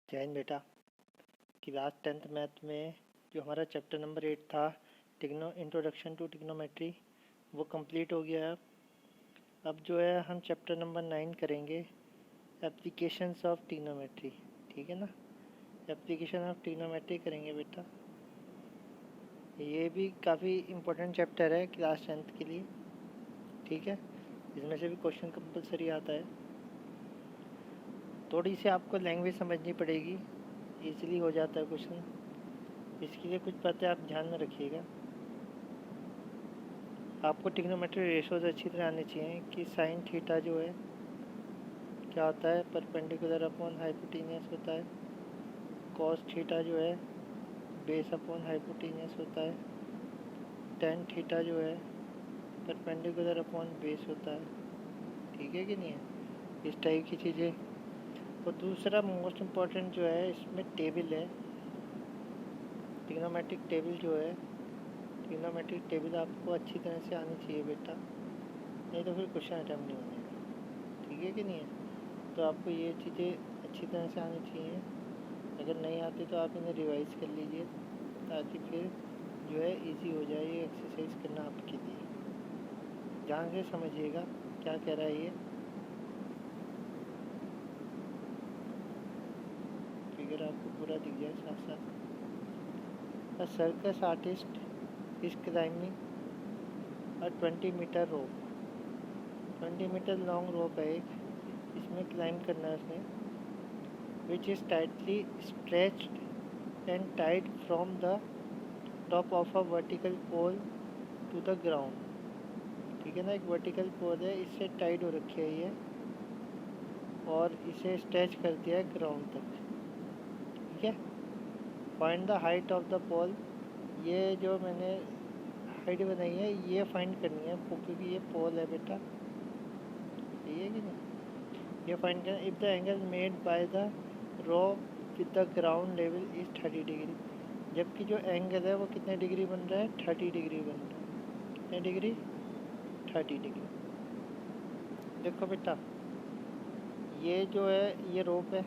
जैन बेटा, class 10th math में जो हमारा चैप्टर नंबर 8 था इंट्रोडक्शन टू टिग्नोमेट्री, वो कंप्लीट हो गया है। अब जो है हम चैप्टर नंबर 9 करेंगे, एप्लीकेशंस ऑफ टिग्नोमेट्री। ठीक है ना, एप्लीकेशन ऑफ टिग्नोमेट्री करेंगे बेटा। ये भी काफ़ी इम्पोर्टेंट चैप्टर है क्लास 10th के लिए। ठीक है, इसमें से भी क्वेश्चन कंपलसरी आता है। थोड़ी सी आपको लैंग्वेज समझनी पड़ेगी, इजीली हो जाता है क्वेश्चन। इसके लिए कुछ बातें आप ध्यान में रखिएगा। आपको टिग्नोमेट्री रेशोज अच्छी तरह आने चाहिए कि साइन थीटा जो है क्या होता है, परपेंडिकुलर अपॉन हाइपोटेनियस होता है। कॉस थीटा जो है बेस अपॉन हाइपोटेनियस होता है। टेन थीटा जो है परपेंडिकुलर अपॉन बेस होता है। ठीक है कि नहीं है, इस टाइप की चीज़ें। और दूसरा मोस्ट इम्पॉर्टेंट जो है इसमें टेबल है, टिग्नोमेट्रिक टेबल जो है। टिग्नोमेट्रिक टेबल आपको अच्छी तरह से आनी चाहिए बेटा, नहीं तो फिर क्वेश्चन अटैम्प्ट नहीं होने। ठीक है कि नहीं है, तो आपको ये चीज़ें अच्छी तरह से आनी चाहिए। अगर नहीं आती तो आप इन्हें रिवाइज कर लीजिए, ताकि फिर जो है इजी हो जाए ये एक्सरसाइज करना आपके लिए। ध्यान से समझिएगा क्या कह रहा है ये। फिगर आपको पूरा दिख जाए साथ साथ। A circus artist is climbing a 20 metre rope. 20 metre long rope है एक, इसमें क्लाइंब करना है उसने। Which is tightly stretched and tied from the top of a vertical pole to the ground. ठीक है ना, एक वर्टिकल पोल है, इससे टाइड हो रखी है ये, और इसे स्ट्रेच कर दिया है ग्राउंड तक। ठीक है, find the height of the pole. ये जो मैंने हाइट बनाई है ये फाइंड करनी है, क्योंकि ये पोल है बेटा। ठीक है कि नहीं, ये फाइंड करना। If the angle made by the rope with the ground level is 30 degree. जबकि जो एंगल है वो कितने डिग्री बन रहा है, 30 डिग्री बन रहा है। कितने डिग्री, 30 डिग्री। देखो बेटा, ये जो है ये रोप है,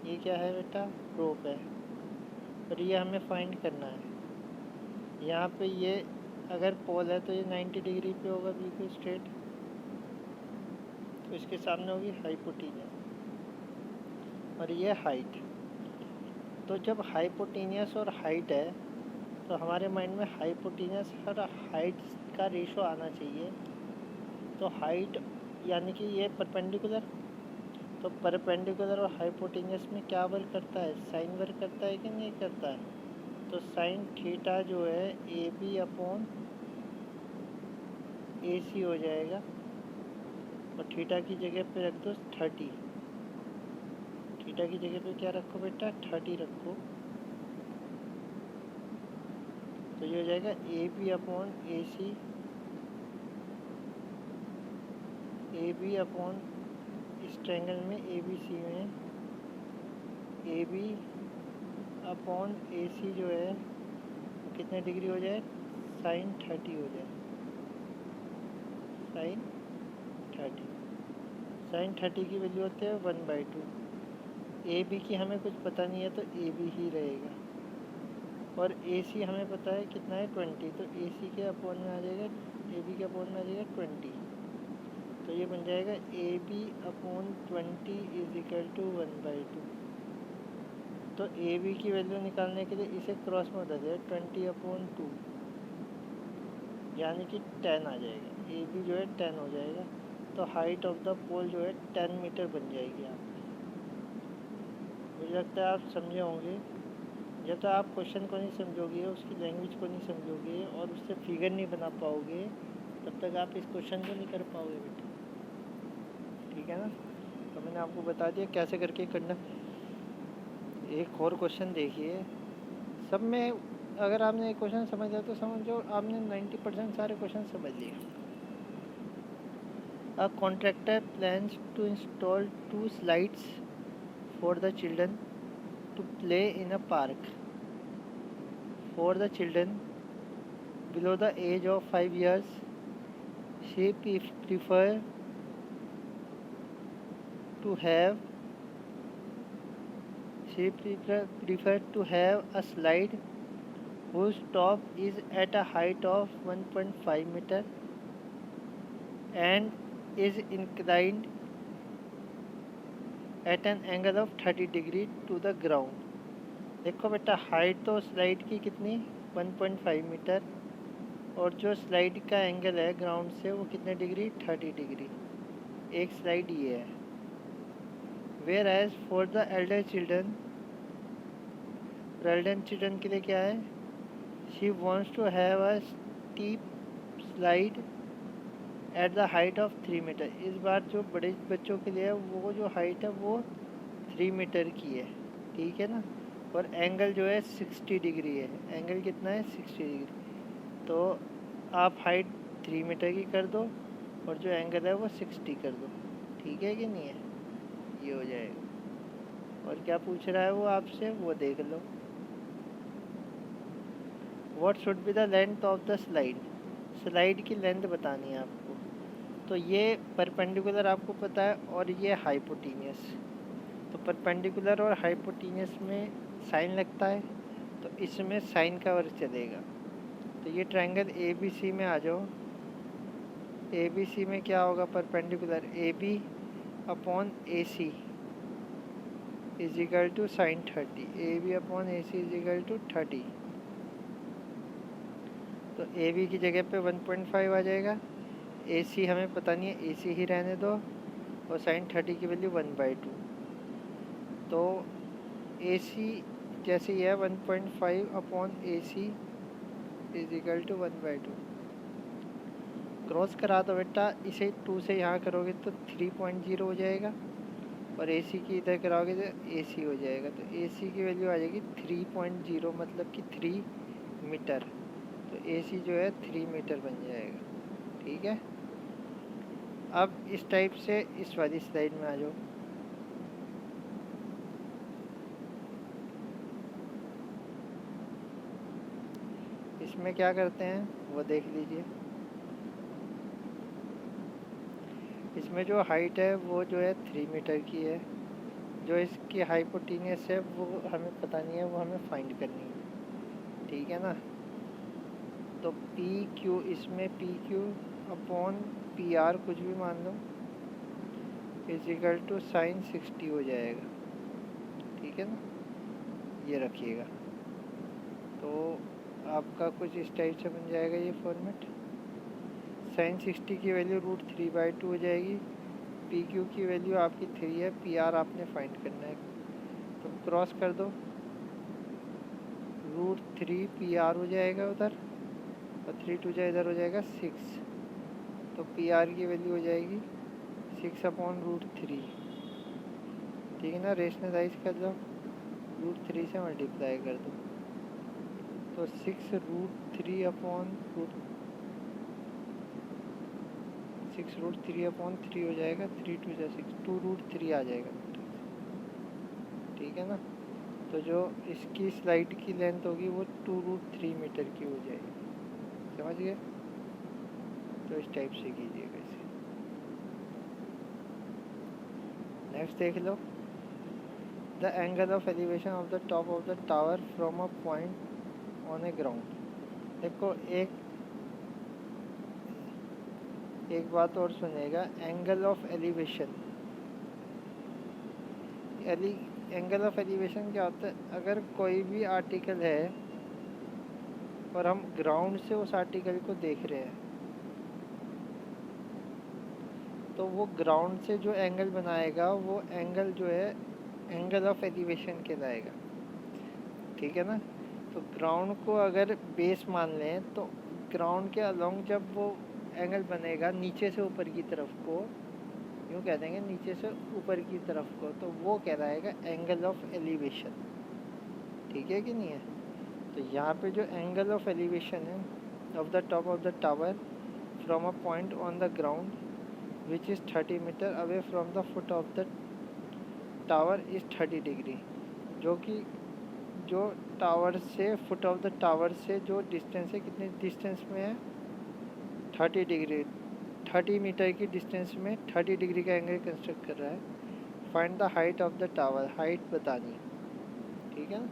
ये क्या है बेटा, रोप है, और ये हमें फाइंड करना है। यहाँ पे ये अगर पोल है तो ये 90 डिग्री पे होगा बिल्कुल स्ट्रेट, तो इसके सामने होगी हाइपोटेनियस, और ये हाइट। तो जब हाइपोटेनियस और हाइट है तो हमारे माइंड में हाइपोटेनियस और हाइट का रेशो आना चाहिए। तो हाइट यानी कि ये परपेंडिकुलर, तो परपेंडिकुलर और हाइपोटेनियस में क्या वर्क करता है, साइन वर्क करता है कि नहीं करता है। तो साइन थीटा जो है ए बी अपॉन ए सी हो जाएगा, और थीटा की जगह पे रख दो 30। थीटा की जगह पे क्या रखो बेटा, 30 रखो। तो ये हो जाएगा A B upon A C, A B upon इस ट्रायंगल में ए बी सी में ए बी अपॉन ए सी जो है वो कितने डिग्री हो जाए, साइन 30 हो जाए। साइन 30, साइन 30 की वैल्यू होती है 1/2। ए बी की हमें कुछ पता नहीं है तो ए बी ही रहेगा, और ए सी हमें पता है कितना है 20, तो ए सी के अपॉन में आ जाएगा, ए बी के अपॉन में आ जाएगा 20। तो ये बन जाएगा A B upon 20 is equal to 1/2। तो ए बी की वैल्यू निकालने के लिए इसे क्रॉस में बदल जाए, 20/2 यानी कि 10 आ जाएगा। ए बी जो है 10 हो जाएगा, तो हाइट ऑफ द पोल जो है 10 मीटर बन जाएगी। आप, मुझे लगता है आप समझे होंगे। जब तक आप क्वेश्चन को नहीं समझोगे, उसकी लैंग्वेज को नहीं समझोगे और उससे फिगर नहीं बना पाओगे, तब तक आप इस क्वेश्चन को नहीं कर पाओगे बेटा। ठीक है ना, तो मैंने आपको बता दिया कैसे करके करना। एक और क्वेश्चन देखिए, सब में अगर आपने एक क्वेश्चन समझ लिया तो समझो आपने 90% सारे क्वेश्चन समझ लिए। A contractor plans to install 2 slides for the children to play in a park. For the children below the age of 5 years, she prefer to have She preferred to have a slide whose top is at a height of 1.5 meter and is inclined at an angle of 30 degree to the ground. देखो बेटा, height तो slide की कितनी 1.5 metre, और जो slide का angle है ground से वो कितने डिग्री 30 डिग्री। एक स्लाइड ये है। Whereas for the elder children, elder children के लिए क्या है, she wants to have a steep slide at the height of 3 metre. इस बार जो बड़े बच्चों के लिए वो जो हाइट है वो 3 मीटर की है, ठीक है ना, और एंगल जो है 60 डिग्री है। एंगल कितना है 60 डिग्री। तो आप हाइट 3 मीटर की कर दो और जो एंगल है वो 60 कर दो, ठीक है कि नहीं है, ये हो जाएगा। और क्या पूछ रहा है वो आपसे, वो देख लो। What should be the length of the slide, slide की लेंथ बतानी है आपको। तो ये परपेंडिकुलर आपको पता है और ये हाइपोटेनियस। तो परपेंडिकुलर और हाइपोटेनियस में साइन लगता है, तो इसमें साइन का वर्ग चलेगा। तो ये ट्रायंगल ए बी सी में आ जाओ। ए बी सी में क्या होगा, perpendicular A B upon A C is equal to sine 30। A B upon A C is equal to 30। तो ए बी की जगह पे 1.5 आ जाएगा। ए सी हमें पता नहीं है, ए सी ही रहने दो, और साइन 30 की वैल्यू 1/2। तो ए सी जैसे ही है 1.5 upon A C is equal to 1/2। Cross करा दो बेटा, इसे 2 से यहाँ करोगे तो 3.0 हो जाएगा, और ए सी की इधर कराओगे तो ए सी हो जाएगा। तो ए सी की वैल्यू आ जाएगी 3.0, मतलब कि 3 मीटर। तो ए सी जो है 3 मीटर बन जाएगा, ठीक है। अब इस टाइप से इस वाली स्लाइड में आ जाओ। इसमें क्या करते हैं वो देख लीजिए। इसमें जो हाइट है वो जो है 3 मीटर की है। जो इसकी हाइपोटेनियस है वो हमें पता नहीं है, वो हमें फाइंड करनी है, ठीक है ना। तो पी क्यू, इसमें P Q upon P R कुछ भी मान लो इज इक्वल टू साइन 60 हो जाएगा, ठीक है ना, ये रखिएगा। तो आपका कुछ इस टाइप से बन जाएगा ये फॉर्मेट। साइन 60 की वैल्यू √3/2 हो जाएगी। पी क्यू की वैल्यू आपकी 3 है, पी आर आपने फाइंड करना है। तो क्रॉस कर दो, √3 पी आर हो जाएगा उधर, और 3 2 जा इधर हो जाएगा 6। तो पी आर की वैल्यू हो जाएगी 6/√3, ठीक है ना। रेशनलाइज कर लो, √3 से मल्टीप्लाई कर दो, तो 6√3 अपॉन 6√3/3 हो जाएगा। 3 2 जा 6, 2√3 आ जाएगा, ठीक है ना। तो जो इसकी स्लाइड की लेंथ होगी वो 2√3 मीटर की हो जाएगी, समझ गए। तो इस टाइप से कीजिएगा इसे। नेक्स्ट देख लो, the angle of elevation of the top of the tower from a point on a ground. देखो एक बात और सुनेगा, angle of elevation, angle of elevation क्या होता है, अगर कोई भी आर्टिकल है और हम ग्राउंड से उस आर्टिकल को देख रहे हैं, तो वो ग्राउंड से जो एंगल बनाएगा वो एंगल जो है एंगल ऑफ एलिवेशन कहलाएगा, ठीक है ना। तो ग्राउंड को अगर बेस मान लें तो ग्राउंड के अलोंग जब वो एंगल बनेगा नीचे से ऊपर की तरफ को, यूँ कह देंगे नीचे से ऊपर की तरफ को, तो वो कहलाएगा एंगल ऑफ एलिवेशन, ठीक है कि नहीं है। तो यहाँ पे जो एंगल ऑफ एलिवेशन है of the top of the tower from a point on the ground which is 30 metre away from the foot of the tower is 30 degree, जो कि जो टावर से फुट ऑफ द टावर से जो distance है, कितने distance में है 30 डिग्री, 30 मीटर की डिस्टेंस में 30 डिग्री का एंगल कंस्ट्रक्ट कर रहा है। Find the height of the tower, height बतानी। ठीक है ना।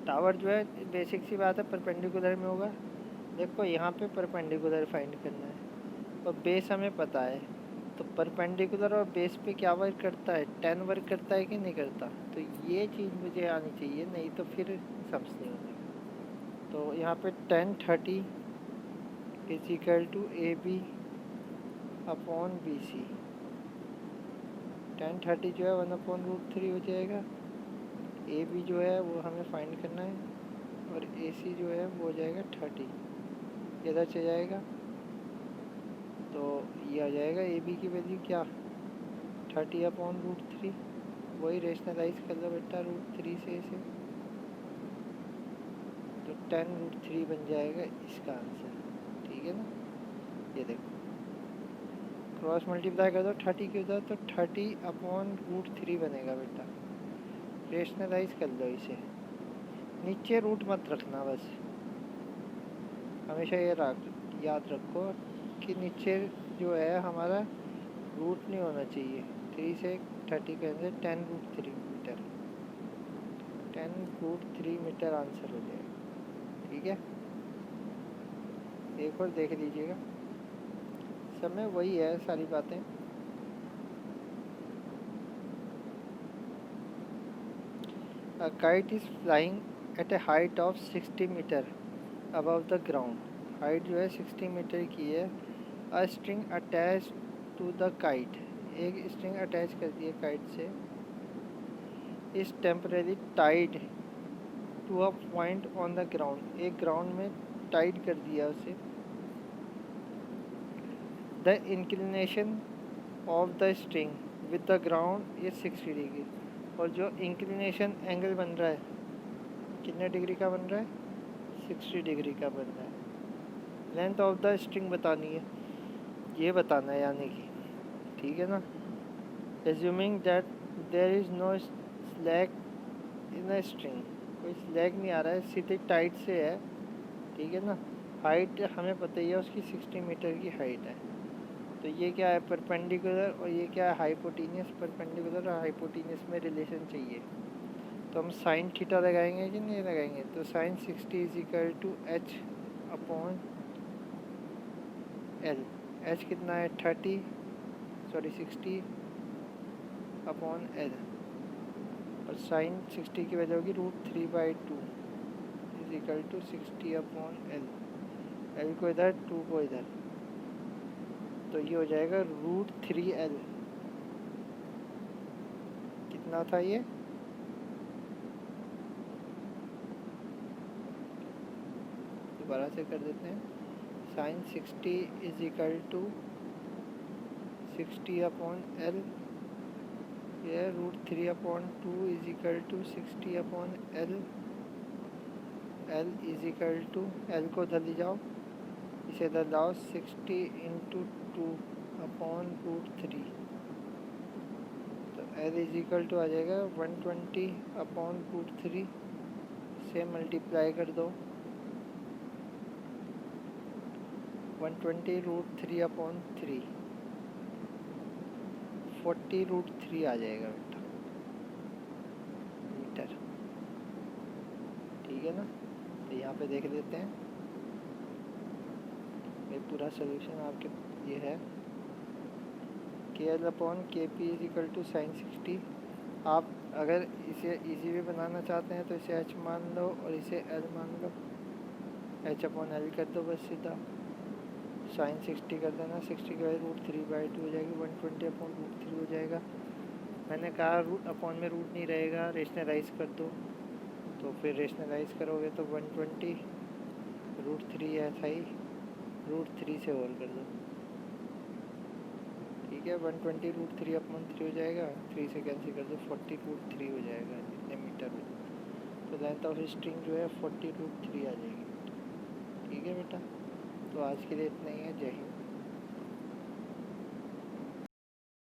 टावर जो है बेसिक सी बात है परपेंडिकुलर में होगा। देखो यहाँ पे परपेंडिकुलर फाइंड करना है और बेस हमें पता है, तो परपेंडिकुलर और बेस पे क्या वर्क करता है, 10 वर्क करता है कि नहीं करता। तो ये चीज़ मुझे आनी चाहिए, नहीं तो फिर सम्स नहीं होगा। तो यहाँ पे 10 30 is equal to A B upon B C. 10 30 जो है 1/√3 हो जाएगा। ए बी जो है वो हमें फाइंड करना है और ए सी जो है वो हो जाएगा 30। इधर चल जाएगा तो ये आ जाएगा ए बी की वैल्यू क्या 30/√3। वही रेशनलाइज कर लो बेटा √3 से इसे, तो 10√3 बन जाएगा इसका आंसर। ठीक है ना। ये देखो क्रॉस मल्टीप्लाई कर दो 30 के उधर तो 30/√3 बनेगा बेटा। रेशनलाइज कर लो इसे, नीचे रूट मत रखना बस, हमेशा ये याद रखो कि नीचे जो है हमारा रूट नहीं होना चाहिए। 3 से 30 के अंदर 10√3 मीटर, 10√3 मीटर आंसर हो जाएगा। ठीक है, एक और देख लीजिएगा, सब में वही है सारी बातें। A kite is flying at a height of 60 metre above the ground। Height जो है 60 मीटर की है। A string attached to the kite, एक स्ट्रिंग अटैच कर दी है काइट से। is temporarily tied to a point on the ground, एक ground में टाइड कर दिया उसे। The inclination of the string with the ground is 60 degree, और जो इंक्लिनेशन एंगल बन रहा है कितने डिग्री का बन रहा है, 60 डिग्री का बन रहा है। लेंथ ऑफ द स्ट्रिंग बतानी है, ये बताना है यानी कि। ठीक है ना। Assuming that there is no slack in a string, कोई स्लैग नहीं आ रहा है, सीधे टाइट से है। ठीक है ना। हाइट हमें पता ही है उसकी 60 मीटर की हाइट है। तो ये क्या है परपेंडिकुलर, और ये क्या है हाइपोटेनियस। परपेंडिकुलर और हाइपोटेनियस में रिलेशन चाहिए, तो हम साइन थीटा लगाएंगे कि नहीं लगाएंगे। तो sine 60 is equal to H upon L. H कितना है 60 अपॉन एल, और साइन 60 की वजह होगी √3/2 is equal to 60 upon L. L को इधर 2 को इधर, तो ये हो जाएगा √3L। कितना था ये, दोबारा से कर देते हैं। Sine 60 is equal to 60 upon L, ये √3/2 is equal to 60 upon L. L is equal to, L को इधर ले जाओ, इसे इधर लाओ, 60 इंटू 2 अपॉन √3, तो एल इज इक्वल टू आ जाएगा 120 अपॉन √3 से मल्टीप्लाई कर दो 120 √3/3, 40 √3 आ जाएगा बेटा मीटर। ठीक है ना। तो यहाँ पे देख लेते हैं, ये पूरा सोल्यूशन आपके ये है। KL/KP is equal to sign 60। आप अगर इसे इजी वे बनाना चाहते हैं तो इसे h मान लो और इसे l मान लो, h/L कर दो बस सीधा। साइन 60 कर देना, 60 के बाद √3/2 हो जाएगी, 120/√3 हो जाएगा। मैंने कहा रूट अपॉन में रूट नहीं रहेगा, रेशनलाइज कर दो, तो फिर रेशनलाइज करोगे तो 120 √3 ऐसा ही √3 से और कर दो। ठीक है, 120 √3/3 हो जाएगा, 3 से कैंसिल कर दो, 40 √3 हो जाएगा जितने मीटर हो। तो लेंथ ऑफ स्ट्रिंग जो है 40 √3 आ जाएगी। ठीक है बेटा, तो आज के लिए इतना ही है। जय हिंद।